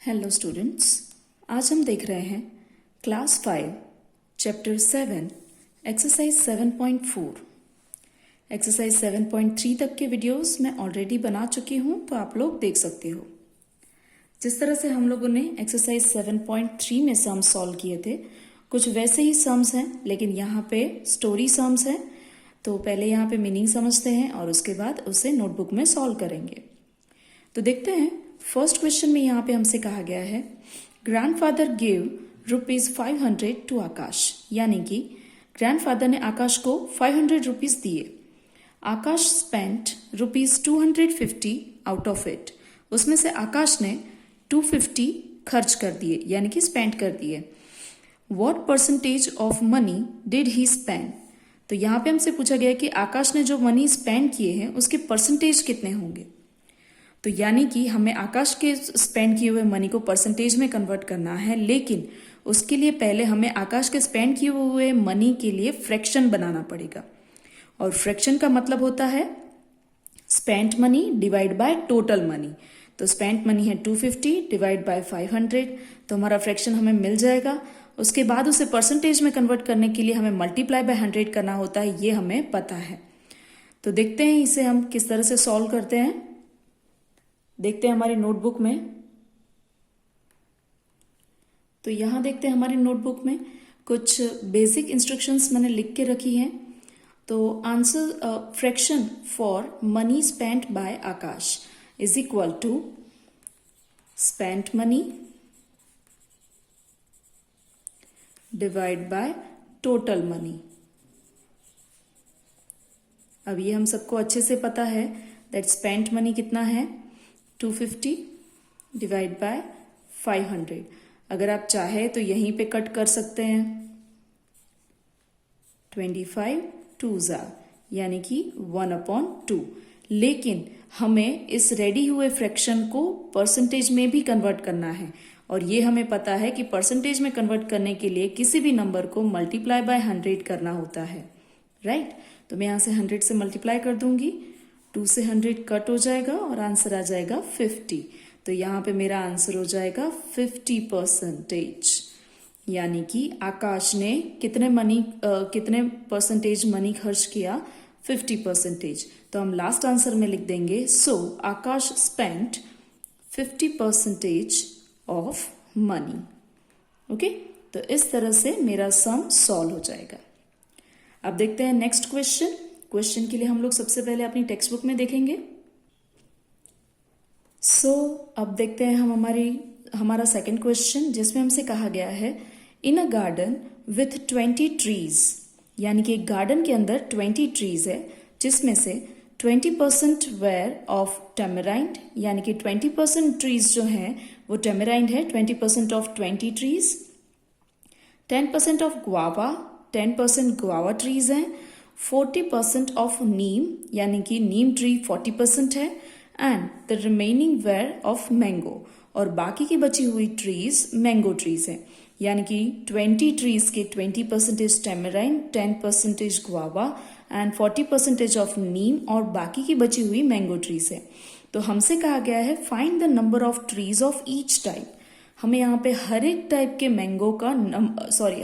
Hello students, आज हम देख रहे हैं क्लास 5 चैप्टर 7 एक्सरसाइज 7.4। एक्सरसाइज 7.3 तक के वीडियोस मैं ऑलरेडी बना चुकी हूँ, तो आप लोग देख सकते हो। जिस तरह से हम लोगों ने एक्सरसाइज 7.3 में सम्स सॉल्व किए थे, कुछ वैसे ही सम्स हैं, लेकिन यहाँ पे स्टोरी सम्स हैं। तो पहले यहाँ पे मीनिंग समझते हैं और उसके बाद उसे नोटबुक में सॉल्व करेंगे। तो देखते हैं। फर्स्ट क्वेश्चन में यहाँ पे हमसे कहा गया है ग्रैंडफादर गिव ₹500 टू आकाश, यानी कि ग्रैंडफादर ने आकाश को 500 रुपीज दिए। आकाश स्पेंट ₹250 आउट ऑफ इट, उसमें से आकाश ने 250 खर्च कर दिए, यानी कि स्पेंड कर दिए। What percentage of money did he spend, तो यहाँ पे हमसे पूछा गया कि आकाश ने जो मनी स्पेंड किए हैं उसके परसेंटेज कितने होंगे। तो यानी कि हमें आकाश के स्पेंड किए हुए मनी को परसेंटेज में कन्वर्ट करना है, लेकिन उसके लिए पहले हमें आकाश के स्पेंड किए हुए मनी के लिए फ्रैक्शन बनाना पड़ेगा। और फ्रैक्शन का मतलब होता है spent money divide by total money. तो स्पेंट मनी है 250 डिवाइड बाय 500, तो हमारा फ्रैक्शन हमें मिल जाएगा। उसके बाद उसे परसेंटेज में कन्वर्ट करने के लिए हमें मल्टीप्लाई बाय 100 करना होता है, ये हमें पता है। तो देखते हैं इसे हम किस तरह से सॉल्व करते हैं। देखते हैं हमारी नोटबुक में। तो यहां देखते हैं हमारी नोटबुक में कुछ बेसिक इंस्ट्रक्शंस मैंने लिख के रखी हैं। तो answer fraction for money spent by Akash is equal to spent money divide by total money. अब ये हम सबको अच्छे से पता है दैट स्पेंट मनी कितना है 250 डिवाइड बाय 500। अगर आप चाहे तो यहीं पे कट कर सकते हैं। 25 2s यानी कि 1/2। लेकिन हमें इस रेडी हुए फ्रैक्शन को परसेंटेज में भी कन्वर्ट करना है, और ये हमें पता है कि परसेंटेज में कन्वर्ट करने के लिए किसी भी नंबर को मल्टीप्लाई बाय 100 करना होता है, राइट। तो मैं यहां से 100 से मल्टीप्लाई कर दूंगी, 2 से 100 कट हो जाएगा और आंसर आ जाएगा 50। तो यहाँ पे मेरा आंसर हो जाएगा 50%, यानी कि आकाश ने कितने परसेंटेज मनी खर्च किया 50%। तो हम लास्ट आंसर में लिख देंगे सो आकाश स्पेंट 50% ऑफ मनी। ओके, तो इस तरह से मेरा सम सॉल्व हो जाएगा। अब देखते हैं नेक्स्ट क्वेश्चन। क्वेश्चन के लिए हम लोग सबसे पहले अपनी टेक्स्ट बुक में देखेंगे। अब देखते हैं हम हमारा सेकंड क्वेश्चन, जिसमें हमसे कहा गया है इन अ गार्डन विथ 20 ट्रीज, यानी कि एक गार्डन के अंदर 20 ट्रीज है, जिसमें से 20% वेयर ऑफ टेमेराइंड, यानी कि 20% ट्रीज जो हैं वो टेमेराइंड है। 20% of 20 trees, 10% of guava, 10% guava trees हैं, 40% ऑफ नीम, यानी कि नीम ट्री 40% है, and the remaining were of mango, और बाकी की बची हुई ट्रीज मैंगो ट्रीज हैं, यानी कि 20 ट्रीज के 20% टेमेराइन, 10% गुआवा एंड 40% ऑफ नीम, और बाकी की बची हुई मैंगो ट्रीज है। तो हमसे कहा गया है find the number of trees of each type. हमें यहाँ पे हर एक टाइप के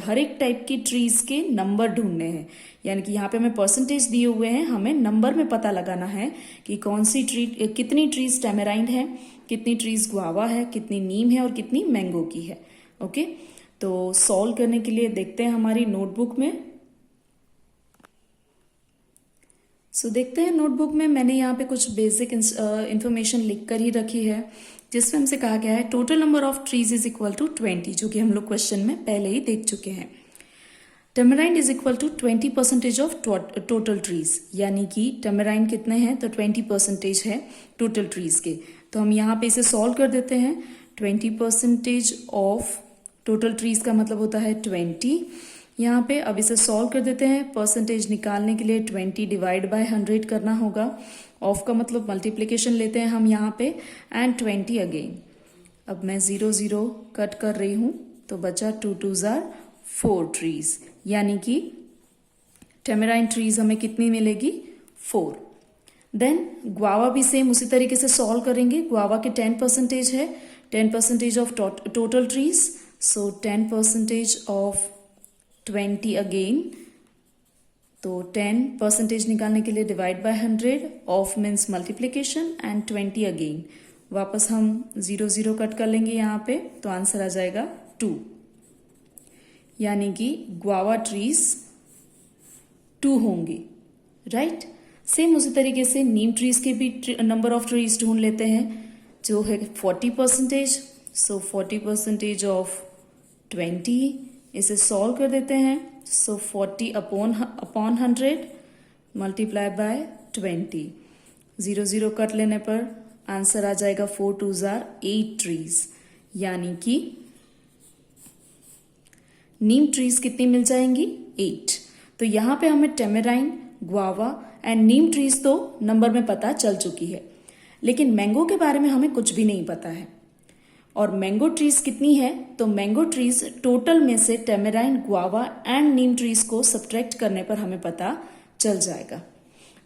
हर एक टाइप की ट्रीज के नंबर ढूंढने हैं, यानी कि यहाँ पे हमें परसेंटेज दिए हुए हैं, हमें नंबर में पता लगाना है कि कौन सी कितनी ट्रीज टेमेराइंड है, कितनी ट्रीज गुआवा है, कितनी नीम है और कितनी मैंगो की है। ओके, तो सॉल्व करने के लिए देखते हैं हमारी नोटबुक में। देखते हैं नोटबुक में मैंने यहाँ पे कुछ बेसिक इंफॉर्मेशन लिख कर ही रखी है, जिसमें हमसे कहा गया है total number of trees is equal to 20, जो कि हम लोग क्वेश्चन में पहले ही देख चुके हैं। Tamarind is equal to 20% of total trees, यानी कि टेमेराइंड कितने हैं, तो 20% है टोटल ट्रीज के। तो हम यहाँ पे इसे सॉल्व कर देते हैं। 20% ऑफ टोटल ट्रीज का मतलब होता है 20। यहाँ पे अब इसे सॉल्व कर देते हैं। परसेंटेज निकालने के लिए 20 डिवाइड बाय 100 करना होगा। ऑफ का मतलब मल्टीप्लिकेशन लेते हैं हम यहाँ पे, एंड 20 अगेन। अब मैं 0 0 कट कर रही हूँ, तो बचा 2 2s 4 ट्रीज, यानी कि टेमेराइन ट्रीज हमें कितनी मिलेगी 4। देन गुआवा भी सेम उसी तरीके से सॉल्व करेंगे। गुआवा के 10% है, 10% of total trees, so 10% of 20 again, तो 10% निकालने के लिए divide by 100, of means multiplication, and 20 again, वापस हम 0 0 कट कर लेंगे यहाँ पे, तो आंसर आ जाएगा 2, यानी कि गुआवा ट्रीज 2 होंगी, राइट। सेम उसी तरीके से नीम ट्रीज के भी नंबर ऑफ ट्रीज ढूंढ लेते हैं, जो है 40%, सो 40% ऑफ 20, इसे सॉल्व कर देते हैं, सो 40 अपॉन 100 मल्टीप्लाई बाय 20, 0 0 कट लेने पर आंसर आ जाएगा 4 2s are 8 ट्रीज, यानी कि नीम ट्रीज कितनी मिल जाएंगी, 8। तो यहां पे हमें टेमेराइन, गुआवा एंड नीम ट्रीज तो नंबर में पता चल चुकी है, लेकिन मैंगो के बारे में हमें कुछ भी नहीं पता है। और मैंगो ट्रीज कितनी है, तो मैंगो ट्रीज टोटल में से टेमेराइन, गुआवा एंड नीम ट्रीज को सब्ट्रैक्ट करने पर हमें पता चल जाएगा।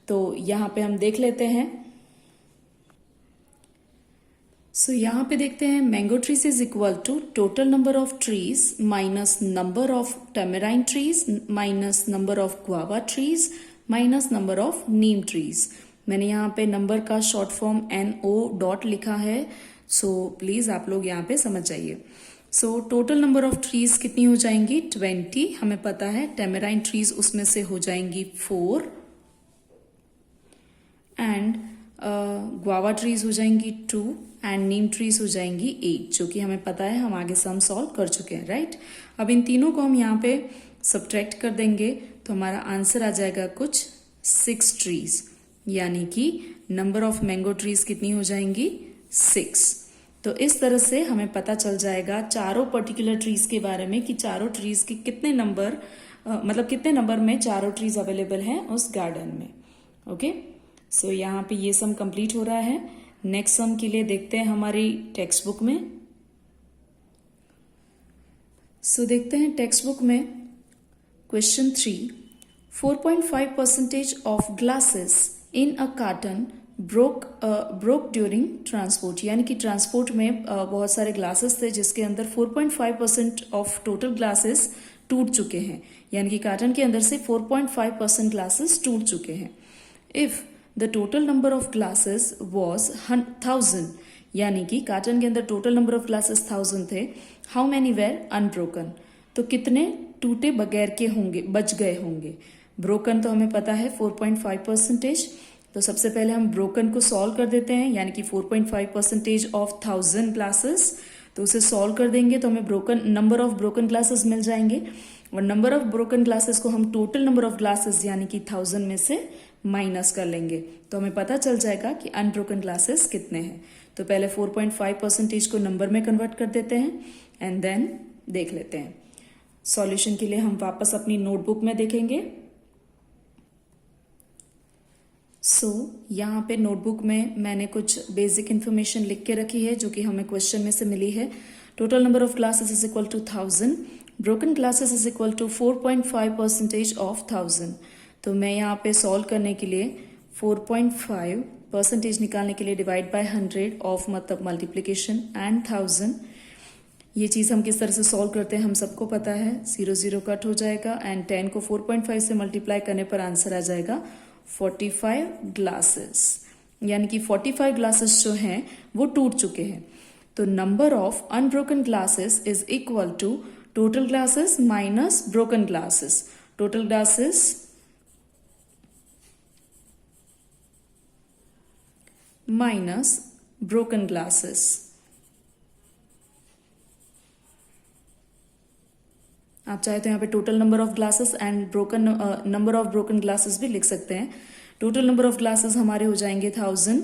तो यहां पे हम देख लेते हैं, सो यहां पे देखते हैं mango trees is equal to total number of trees minus number of tamarind trees minus number of guava trees minus number of neem trees. मैंने यहाँ पे नंबर का शॉर्ट फॉर्म NO डॉट लिखा है, सो प्लीज आप लोग यहाँ पे समझ जाइए। So total number of trees कितनी हो जाएंगी, 20, हमें पता है। टेमेराइन ट्रीज उसमें से हो जाएंगी 4 एंड गुआवा ट्रीज हो जाएंगी 2 एंड नीम ट्रीज हो जाएंगी 8, जो कि हमें पता है, हम आगे सम सॉल्व कर चुके हैं, राइट। अब इन तीनों को हम यहाँ पे सब्ट्रैक्ट कर देंगे, तो हमारा आंसर आ जाएगा कुछ 6 ट्रीज, यानी कि नंबर ऑफ मैंगो ट्रीज कितनी हो जाएंगी, 6। तो इस तरह से हमें पता चल जाएगा चारों पर्टिकुलर ट्रीज के बारे में कि चारों ट्रीज के कितने नंबर, मतलब कितने नंबर में चारों ट्रीज अवेलेबल हैं उस गार्डन में। ओके, सो यहाँ पे ये सम कंप्लीट हो रहा है। नेक्स्ट सम के लिए देखते हैं हमारी टेक्स्ट बुक में। सो देखते हैं टेक्स्ट बुक में question 3, 4.5% of glasses in a carton broke during transport, यानी कि ट्रांसपोर्ट में बहुत सारे ग्लासेस थे जिसके अंदर 4.5% ऑफ टोटल ग्लासेस टूट चुके हैं, यानी कि कार्टन के अंदर से 4.5% ग्लासेस टूट चुके हैं। If the total number of glasses was 1000, यानी कि कार्टन के अंदर टोटल नंबर ऑफ ग्लासेस 1000 थे, हाउ मैनी वेर अनब्रोकन, तो कितने टूटे बगैर के होंगे, बच गए होंगे। ब्रोकन तो हमें पता है 4.5%, तो सबसे पहले हम ब्रोकन को सॉल्व कर देते हैं, यानी कि 4.5% ऑफ 1000 ग्लासेस, तो उसे सॉल्व कर देंगे तो हमें broken number of broken glasses मिल जाएंगे, और नंबर ऑफ ब्रोकन ग्लासेस को हम टोटल नंबर ऑफ ग्लासेस यानी कि 1000 में से माइनस कर लेंगे, तो हमें पता चल जाएगा कि अनब्रोकन ग्लासेस कितने हैं। तो पहले 4.5% को नंबर में कन्वर्ट कर देते हैं एंड देन देख लेते हैं। सॉल्यूशन के लिए हम वापस अपनी नोटबुक में देखेंगे। यहाँ पे नोटबुक में मैंने कुछ बेसिक इन्फॉर्मेशन लिख के रखी है जो कि हमें क्वेश्चन में से मिली है। Total number of glasses is equal to 1000, broken glasses is equal to 4.5% of 1000। तो मैं यहाँ पे सॉल्व करने के लिए 4.5% निकालने के लिए डिवाइड बाय 100 ऑफ मतलब मल्टीप्लीकेशन एंड 1000। ये चीज़ हम किस तरह से सॉल्व करते हैं हम सबको पता है, 0 0 कट हो जाएगा एंड 10 को 4.5 से मल्टीप्लाई करने पर आंसर आ जाएगा 45 ग्लासेस, यानी कि 45 ग्लासेस जो हैं वो टूट चुके हैं। तो number of unbroken glasses is equal to total glasses minus broken glasses. Total glasses minus broken glasses. आप चाहे तो यहाँ पे total number of glasses and broken number of broken glasses भी लिख सकते हैं। टोटल नंबर ऑफ ग्लासेस हमारे हो जाएंगे 1000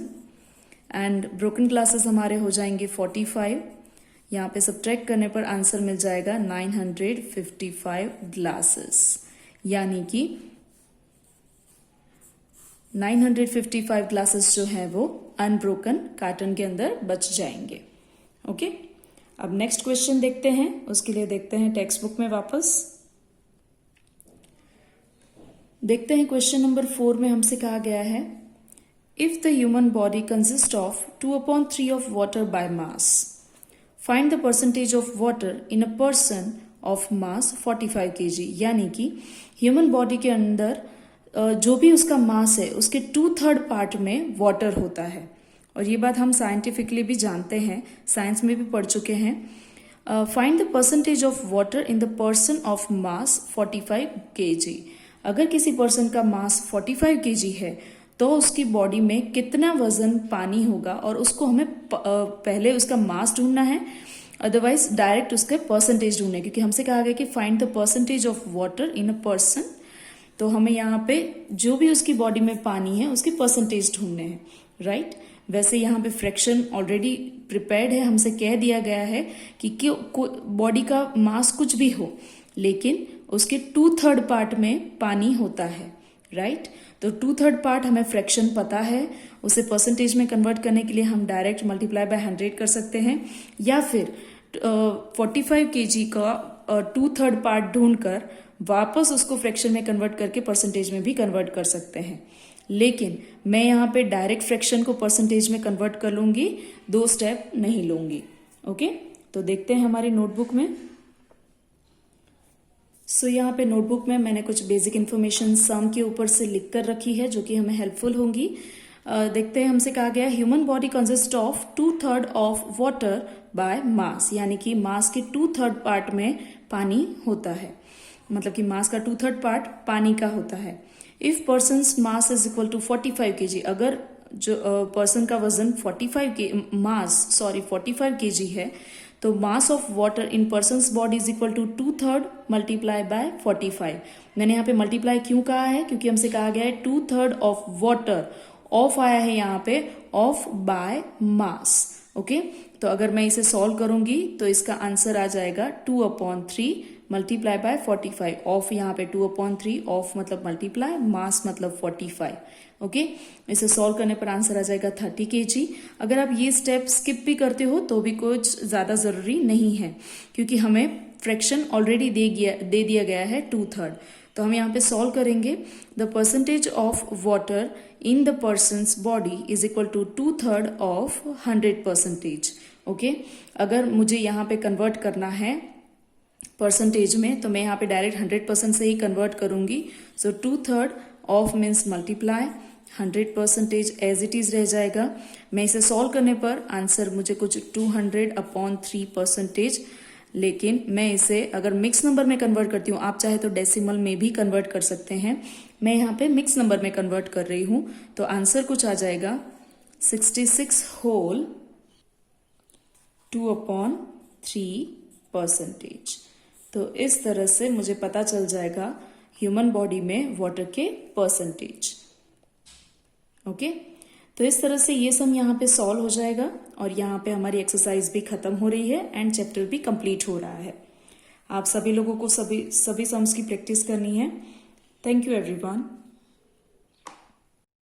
एंड ब्रोकन ग्लासेस हमारे हो जाएंगे 45। यहाँ पे सब्ट्रैक्ट करने पर आंसर मिल जाएगा 955 ग्लासेस, यानी कि 955 ग्लासेस जो है वो अनब्रोकन कार्टन के अंदर बच जाएंगे। ओके, अब नेक्स्ट क्वेश्चन देखते हैं। उसके लिए देखते हैं टेक्स्ट बुक में वापस देखते हैं। क्वेश्चन नंबर 4 में हमसे कहा गया है, if the human body consist of 2/3 of water by mass, find the percentage of water in a person of mass 45 kg, यानी कि ह्यूमन बॉडी के अंदर जो भी उसका मास है उसके 2/3 पार्ट में वाटर होता है। और ये बात हम साइंटिफिकली भी जानते हैं, साइंस में भी पढ़ चुके हैं। Find the percentage of water in the person of mass 45 kg। अगर किसी पर्सन का मास 45 kg है तो उसकी बॉडी में कितना वजन पानी होगा, और उसको हमें पहले उसका मास ढूंढना है, अदरवाइज डायरेक्ट उसके परसेंटेज ढूंढना है, क्योंकि हमसे कहा गया कि find the percentage of water in a person. तो हमें यहाँ पे जो भी उसकी बॉडी में पानी है उसकी परसेंटेज ढूंढने हैं, राइट। वैसे यहाँ पे फ्रैक्शन ऑलरेडी प्रिपेयर्ड है, हमसे कह दिया गया है कि बॉडी का मास कुछ भी हो लेकिन उसके 2/3 पार्ट में पानी होता है, राइट। तो 2/3 पार्ट हमें फ्रैक्शन पता है, उसे परसेंटेज में कन्वर्ट करने के लिए हम डायरेक्ट मल्टीप्लाई बाय 100 कर सकते हैं, या फिर 45 kg का 2/3 पार्ट ढूंढकर वापस उसको फ्रैक्शन में कन्वर्ट करके परसेंटेज में भी कन्वर्ट कर सकते हैं। लेकिन मैं यहाँ पे डायरेक्ट फ्रैक्शन को परसेंटेज में कन्वर्ट कर लूंगी, 2 स्टेप नहीं लूंगी। ओके, तो देखते हैं हमारी नोटबुक में। सो यहाँ पे नोटबुक में मैंने कुछ बेसिक इन्फॉर्मेशन सम के ऊपर से लिख कर रखी है जो कि हमें हेल्पफुल होंगी। देखते हैं, हमसे कहा गया human body consist of 2/3 of water by mass, यानी कि मास के 2/3 पार्ट में पानी होता है, मतलब कि मास का 2/3 पार्ट पानी का होता है। If person's mass is equal to 45 kg, अगर जो पर्सन का वजन 45 kg है तो mass of water in person's body is equal to 2/3 multiply by 45। मैंने यहाँ पे मल्टीप्लाई क्यों कहा है, क्योंकि हमसे कहा गया है 2/3 ऑफ वाटर, ऑफ आया है यहाँ पे, ऑफ बाय मास। ओके, तो अगर मैं इसे सॉल्व करूंगी तो इसका आंसर आ जाएगा 2/3 मल्टीप्लाई बाय 45। ऑफ यहाँ पे 2/3, ऑफ मतलब मल्टीप्लाई, मास मतलब 45। ओके, इसे सॉल्व करने पर आंसर आ जाएगा 30 kg। अगर आप ये स्टेप स्किप भी करते हो तो भी कुछ ज्यादा जरूरी नहीं है, क्योंकि हमें फ्रैक्शन ऑलरेडी दे दिया गया है 2/3। तो हम यहाँ पे सॉल्व करेंगे। The percentage of water in the person's body is equal to 2/3 of 100%। Okay, अगर मुझे यहाँ पे कन्वर्ट करना है परसेंटेज में तो मैं यहाँ पे डायरेक्ट 100% से ही कन्वर्ट करूंगी। So 2/3 of means multiply, 100% as it is रह जाएगा। मैं इसे सॉल्व करने पर आंसर मुझे कुछ 200/3%, लेकिन मैं इसे अगर मिक्स नंबर में कन्वर्ट करती हूँ, आप चाहे तो डेसिमल में भी कन्वर्ट कर सकते हैं, मैं यहाँ पे मिक्स नंबर में कन्वर्ट कर रही हूँ, तो आंसर कुछ आ जाएगा 66 होल 2/3%। तो इस तरह से मुझे पता चल जाएगा ह्यूमन बॉडी में वाटर के परसेंटेज। ओके, तो इस तरह से ये सम यहाँ पे सॉल्व हो जाएगा और यहाँ पे हमारी एक्सरसाइज भी खत्म हो रही है एंड चैप्टर भी कंप्लीट हो रहा है। आप सभी लोगों को सभी सम्स की प्रैक्टिस करनी है। Thank you everyone.